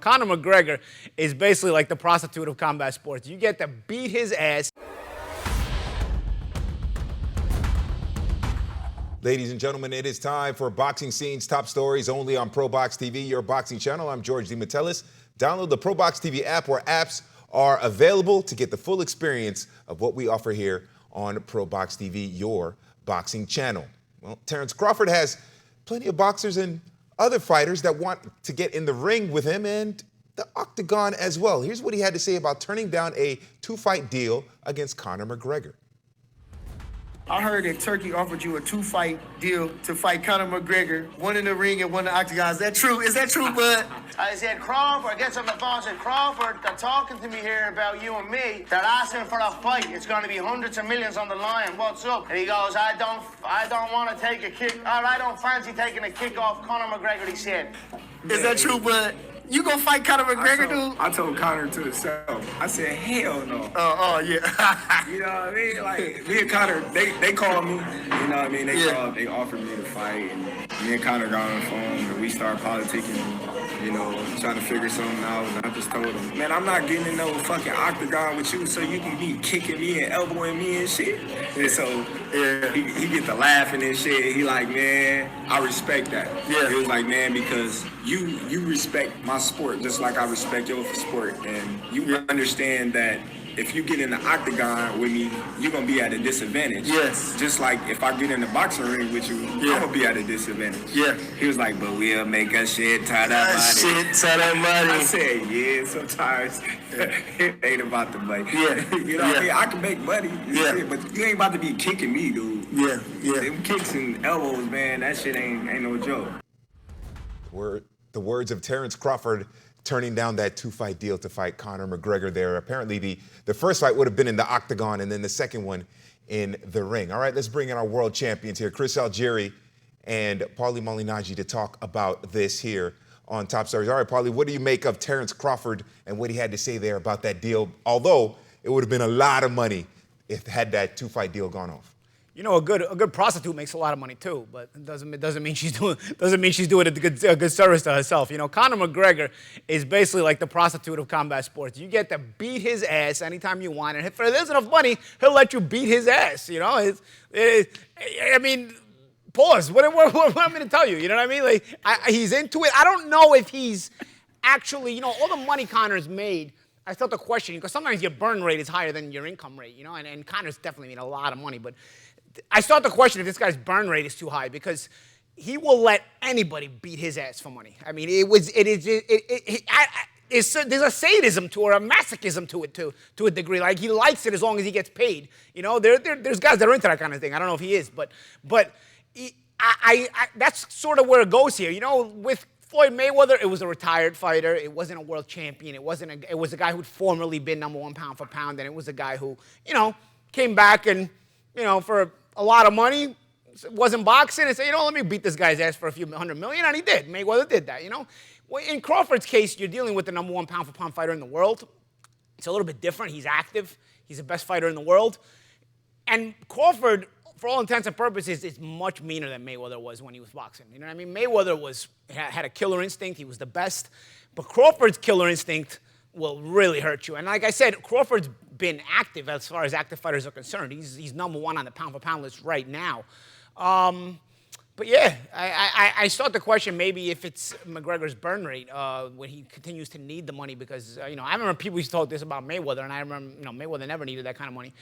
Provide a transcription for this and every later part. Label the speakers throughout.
Speaker 1: Conor McGregor is basically like the prostitute of combat sports. You get to beat his ass.
Speaker 2: Ladies and gentlemen, it is time for Boxing Scene's top stories only on ProBox TV, your boxing channel. I'm George DeMatteis. Download the ProBox TV app where apps are available to get the full experience of what we offer here on ProBox TV, your boxing channel. Well, Terence Crawford has plenty of boxers and other fighters that want to get in the ring with him and the octagon as well. Here's what he had to say about turning down a 2-fight deal against Conor McGregor.
Speaker 3: I heard that Turkey offered you a 2-fight deal to fight Conor McGregor, one in the ring and one in the octagon. Is that true? Is that true, bud?
Speaker 4: I said, Crawford, I guess on the phone, I said, Crawford, they're talking to me here about you and me. They're asking for a fight. It's going to be hundreds of millions on the line. What's up? And he goes, I don't want to take a kick, or I don't fancy taking a kick off Conor McGregor, he said.
Speaker 3: Is that true, bud? You gonna fight Conor McGregor, dude?
Speaker 5: I told Conor to himself. I said, hell no.
Speaker 3: Yeah.
Speaker 5: You know what I mean? Like, me and Conor, they called me. You know what I mean? They offered me to fight. And me and Conor got on the phone and we started politicking, you know, trying to figure something out. And I just told him, man, I'm not getting in no fucking octagon with you so you can be kicking me and elbowing me and shit. And so he get to laughing and shit. He like, man, I respect that.
Speaker 3: Yeah.
Speaker 5: He was like, man, because you respect my sport just like I respect your sport, and you understand that if you get in the octagon with me, you're gonna be at a disadvantage.
Speaker 3: Yes.
Speaker 5: Just like if I get in the boxing ring with you, I'm gonna be at a disadvantage.
Speaker 3: Yeah.
Speaker 5: He was like, but we'll make a shit ton of money. I said, yeah, sometimes it ain't about the money.
Speaker 3: Yeah.
Speaker 5: You know what I mean? I can make money,
Speaker 3: Yeah.
Speaker 5: but you ain't about to be kicking me, dude.
Speaker 3: Yeah.
Speaker 5: Them kicks and elbows, man, that shit ain't no joke.
Speaker 2: The words of Terence Crawford turning down that 2-fight deal to fight Conor McGregor there. Apparently the first fight would have been in the octagon and then the second one in the ring. All right, let's bring in our world champions here, Chris Algieri and Paulie Malignaggi, to talk about this here on Top Stories. All right, Paulie, what do you make of Terence Crawford and what he had to say there about that deal? Although it would have been a lot of money if had that 2-fight deal gone off.
Speaker 1: You know, a good prostitute makes a lot of money too, but it doesn't mean she's doing a good service to herself. You know, Conor McGregor is basically like the prostitute of combat sports. You get to beat his ass anytime you want, and if there's enough money, he'll let you beat his ass. You know, I mean, pause. What am I going to tell you? You know what I mean? Like, he's into it. I don't know if he's actually, you know, all the money Conor's made. I start to question, because sometimes your burn rate is higher than your income rate, you know, and Conor's definitely made a lot of money, but I start to question if this guy's burn rate is too high, because he will let anybody beat his ass for money. I mean, there's a sadism to it, or a masochism to it to a degree. Like, he likes it as long as he gets paid. You know, there's guys that are into that kind of thing. I don't know if he is, but that's sort of where it goes here. You know, with Floyd Mayweather, it was a retired fighter. It wasn't a world champion. It was a guy who'd formerly been #1 pound for pound, and it was a guy who, you know, came back and, you know, for a lot of money, wasn't boxing, and said, you know, let me beat this guy's ass for a few $100 million, and he did. Mayweather did that, you know. Well, in Crawford's case, you're dealing with the #1 pound for pound fighter in the world. It's a little bit different. He's active. He's the best fighter in the world. And Crawford, for all intents and purposes, is much meaner than Mayweather was when he was boxing. You know what I mean? Mayweather had a killer instinct. He was the best. But Crawford's killer instinct will really hurt you. And like I said, Crawford's been active as far as active fighters are concerned. He's #1 on the pound-for-pound list right now. But yeah, I start to question maybe if it's McGregor's burn rate when he continues to need the money, because, you know, I remember people used to talk this about Mayweather, and I remember, you know, Mayweather never needed that kind of money.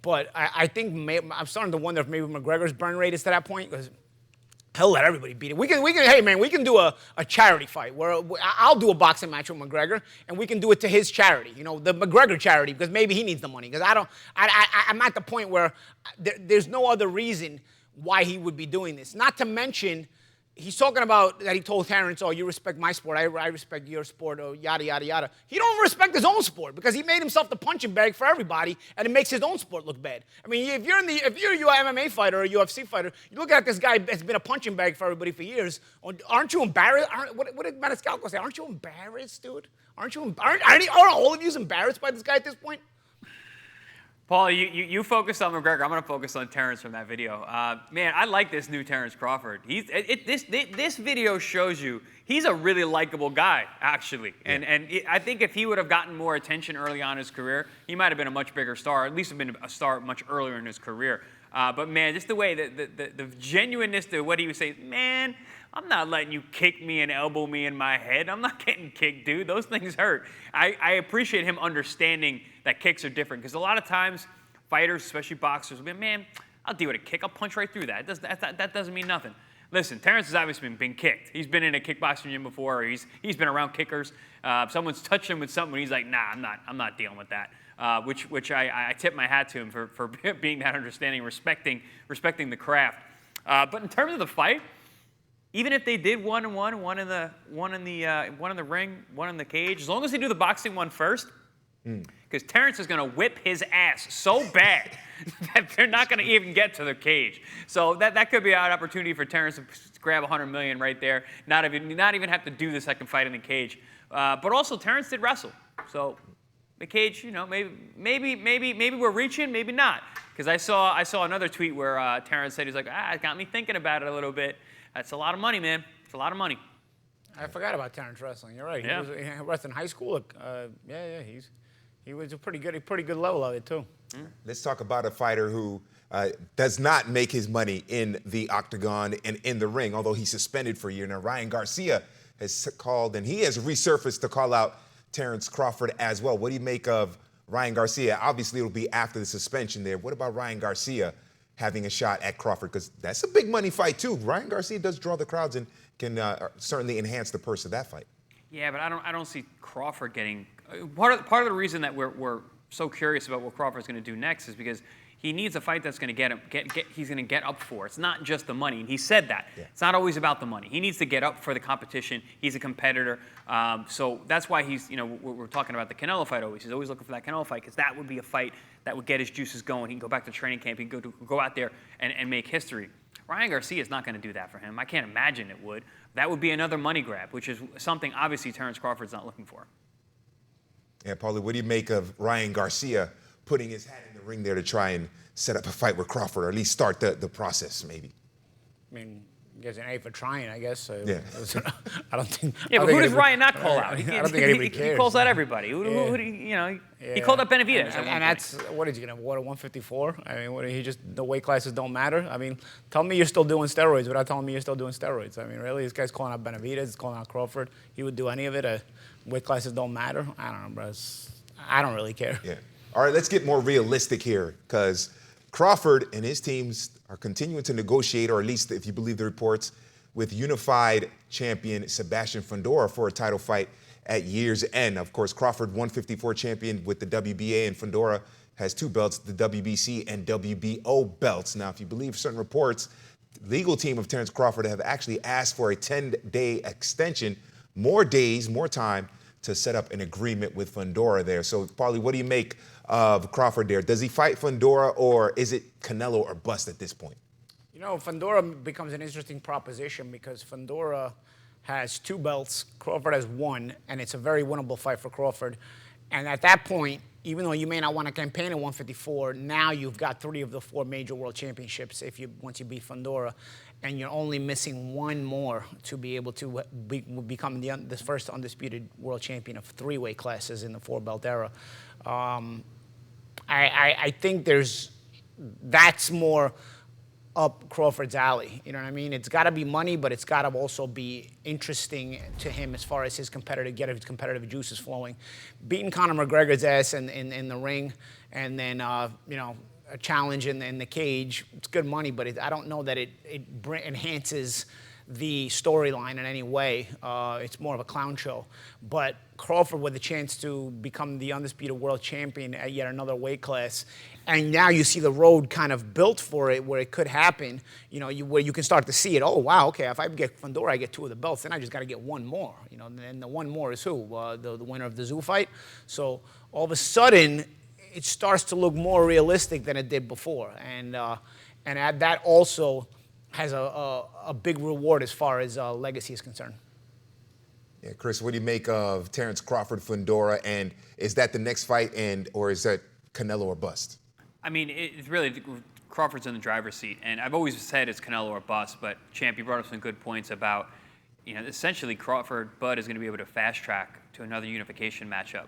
Speaker 1: But I think I'm starting to wonder if maybe McGregor's burn rate is to that point, because he'll let everybody beat it. We can, hey man, we can do a charity fight where I'll do a boxing match with McGregor, and we can do it to his charity, you know, the McGregor charity, because maybe he needs the money. Because I'm at the point where there's no other reason why he would be doing this. Not to mention, he's talking about that he told Terence, oh, you respect my sport, I respect your sport, or yada, yada, yada. He don't respect his own sport, because he made himself the punching bag for everybody, and it makes his own sport look bad. I mean, if you're a MMA fighter or a UFC fighter, you look at this guy that's been a punching bag for everybody for years, aren't you embarrassed? What did Maniscalco say? Aren't you embarrassed, dude? Aren't all of you embarrassed by this guy at this point?
Speaker 6: Paul, you focused on McGregor. I'm going to focus on Terence from that video. Man, I like this new Terence Crawford. This video shows you he's a really likable guy, actually. And I think if he would have gotten more attention early on in his career, he might have been a much bigger star, at least have been a star much earlier in his career. But man, just the way the genuineness to what he was saying, man, I'm not letting you kick me and elbow me in my head. I'm not getting kicked, dude. Those things hurt. I appreciate him understanding that kicks are different, because a lot of times fighters, especially boxers, will be, man, I'll deal with a kick. I'll punch right through that. That doesn't mean nothing. Listen, Terence has obviously been kicked. He's been in a kickboxing gym before, or he's been around kickers. Someone's touched him with something, he's like, nah, I'm not dealing with that. Which I tip my hat to him for being that understanding, respecting the craft. But in terms of the fight, even if they did one in the ring, one in the cage, as long as they do the boxing one first, because Terence is going to whip his ass so bad that they're not going to even get to the cage. So that could be an opportunity for Terence to grab $100 million right there, not even have to do the second fight in the cage. But also Terence did wrestle, so the cage, you know, maybe we're reaching, maybe not. Because I saw another tweet where Terence said, he's like, it got me thinking about it a little bit. That's a lot of money, man. It's a lot of money.
Speaker 1: I forgot about Terence wrestling. You're right.
Speaker 6: Yeah.
Speaker 1: He wrestled in high school. He was a pretty good level of it too.
Speaker 2: Let's talk about a fighter who does not make his money in the octagon and in the ring, although he's suspended for a year. Now, Ryan Garcia has called, and he has resurfaced to call out Terence Crawford as well. What do you make of Ryan Garcia? Obviously, it'll be after the suspension there. What about Ryan Garcia having a shot at Crawford? Because that's a big money fight too. Ryan Garcia does draw the crowds and can certainly enhance the purse of that fight.
Speaker 6: Yeah, but I don't see Crawford getting. Part of the reason that we're so curious about what Crawford's going to do next is because he needs a fight that's going to he's going to get up for. It's not just the money. And he said that. Yeah. It's not always about the money. He needs to get up for the competition. He's a competitor. So that's why he's, we're talking about the Canelo fight always. He's always looking for that Canelo fight, because that would be a fight that would get his juices going. He can go back to training camp. He can go out there and make history. Ryan Garcia is not going to do that for him. I can't imagine it would. That would be another money grab, which is something obviously Terence Crawford's not looking for.
Speaker 2: Yeah, Paulie, what do you make of Ryan Garcia putting his hat in the ring there to try and set up a fight with Crawford, or at least start the process, maybe?
Speaker 1: I mean, he gets an A for trying, I guess. So
Speaker 2: yeah.
Speaker 1: I don't think.
Speaker 6: Yeah, but who does Ryan not call out?
Speaker 1: I don't think anybody cares.
Speaker 6: He calls out everybody. He called out Benavidez.
Speaker 1: And that's, what is he going to, 154? I mean, the weight classes don't matter? I mean, tell me you're still doing steroids without telling me you're still doing steroids. I mean, really? This guy's calling out Benavidez, he's calling out Crawford. He would do any of it. Weight classes don't matter? I don't know, bro. I don't really care.
Speaker 2: Yeah. All right, let's get more realistic here, because Crawford and his teams are continuing to negotiate, or at least if you believe the reports, with unified champion Sebastian Fundora for a title fight at year's end. Of course, Crawford, 154 champion with the WBA, and Fundora has two belts, the WBC and WBO belts. Now, if you believe certain reports, the legal team of Terence Crawford have actually asked for a 10-day extension, more days, more time to set up an agreement with Fundora there. So, Paulie, what do you make of Crawford there? Does he fight Fundora, or is it Canelo or bust at this point?
Speaker 1: Fundora becomes an interesting proposition because Fundora has two belts, Crawford has one, and it's a very winnable fight for Crawford. And at that point, even though you may not want to campaign at 154, now you've got 3 of the 4 major world championships once you beat Fundora, and you're only missing one more to be able to become the first undisputed world champion of 3 weight classes in the 4-belt era. I think that's more up Crawford's alley. You know what I mean? It's got to be money, but it's got to also be interesting to him as far as his competitive juices flowing. Beating Conor McGregor's ass in the ring, and then a challenge in the cage, it's good money, but I don't know that it enhances the storyline in any way. It's more of a clown show. But Crawford with a chance to become the undisputed world champion at yet another weight class, and now you see the road kind of built for it where it could happen, where you can start to see it. Oh, wow, okay, if I get Fundora, I get 2 of the belts, then I just got to get one more. And the one more is who? The winner of the Zoo fight. So all of a sudden, it starts to look more realistic than it did before. And that also has a big reward as far as legacy is concerned.
Speaker 2: Yeah, Chris, what do you make of Terence Crawford Fundora, and is that the next fight, or is that Canelo or bust?
Speaker 6: I mean, it's really Crawford's in the driver's seat, and I've always said it's Canelo or bust. But Champ, you brought up some good points about, essentially Bud is going to be able to fast track to another unification matchup.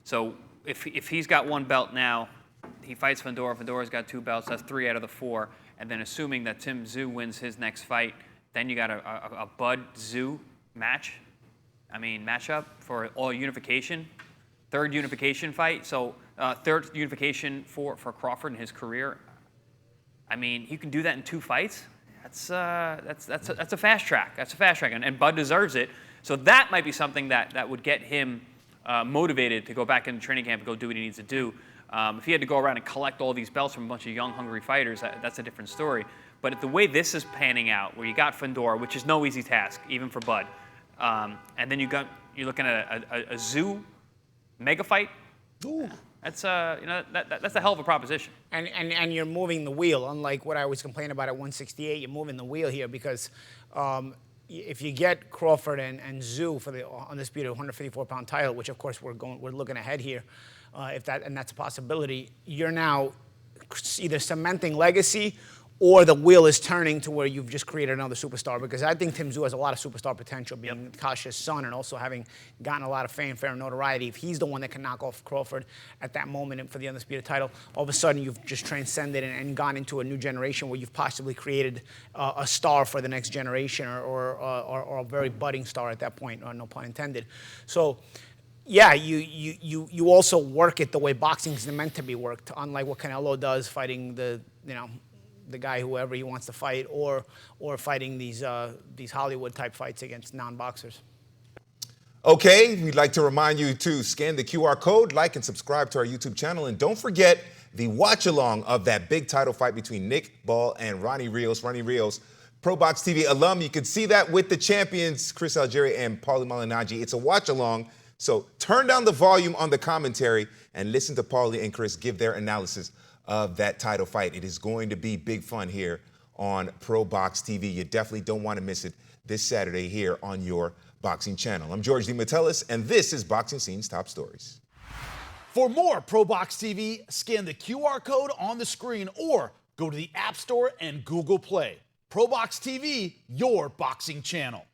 Speaker 6: So if he's got one belt now, he fights Fundora. Fundora's got 2 belts. That's 3 out of the 4. And then assuming that Tim Tszyu wins his next fight, then you got a Bud Tszyu matchup for all unification, 3rd unification fight. So 3rd unification for Crawford in his career. I mean, you can do that in 2 fights. That's a fast track. That's a fast track, and Bud deserves it. So that might be something that would get him motivated to go back in the training camp and go do what he needs to do. If he had to go around and collect all these belts from a bunch of young, hungry fighters, that's a different story. But the way this is panning out, where you got Fundora, which is no easy task, even for Bud, and then you're looking at a Tszyu mega fight.
Speaker 1: Ooh.
Speaker 6: That's a hell of a proposition.
Speaker 1: And you're moving the wheel, unlike what I always complain about at 168. You're moving the wheel here because if you get Crawford and Tszyu for the undisputed 154-pound title, which of course we're looking ahead here, that's a possibility, you're now either cementing legacy or the wheel is turning to where you've just created another superstar. Because I think Tim Tszyu has a lot of superstar potential, being Tasha's son and also having gotten a lot of fanfare and notoriety. If he's the one that can knock off Crawford at that moment for the undisputed title, all of a sudden you've just transcended and gone into a new generation where you've possibly created a star for the next generation or a very budding star at that point, no pun intended. So, yeah, you also work it the way boxing is meant to be worked, unlike what Canelo does, fighting the guy whoever he wants to fight, or fighting these Hollywood type fights against non-boxers.
Speaker 2: Okay, we'd like to remind you to scan the QR code, like and subscribe to our YouTube channel, and don't forget the watch along of that big title fight between Nick Ball and Ronnie Rios. Ronnie Rios, ProBox TV alum. You can see that with the champions Chris Algieri and Paulie Malignaggi. It's a watch along, so turn down the volume on the commentary and listen to Paulie and Chris give their analysis of that title fight. It is going to be big fun here on ProBox TV. You definitely don't want to miss it this Saturday here on your boxing channel. I'm George DeMatteis, and this is Boxing Scene's Top Stories.
Speaker 7: For more ProBox TV, scan the QR code on the screen or go to the App Store and Google Play. ProBox TV, your boxing channel.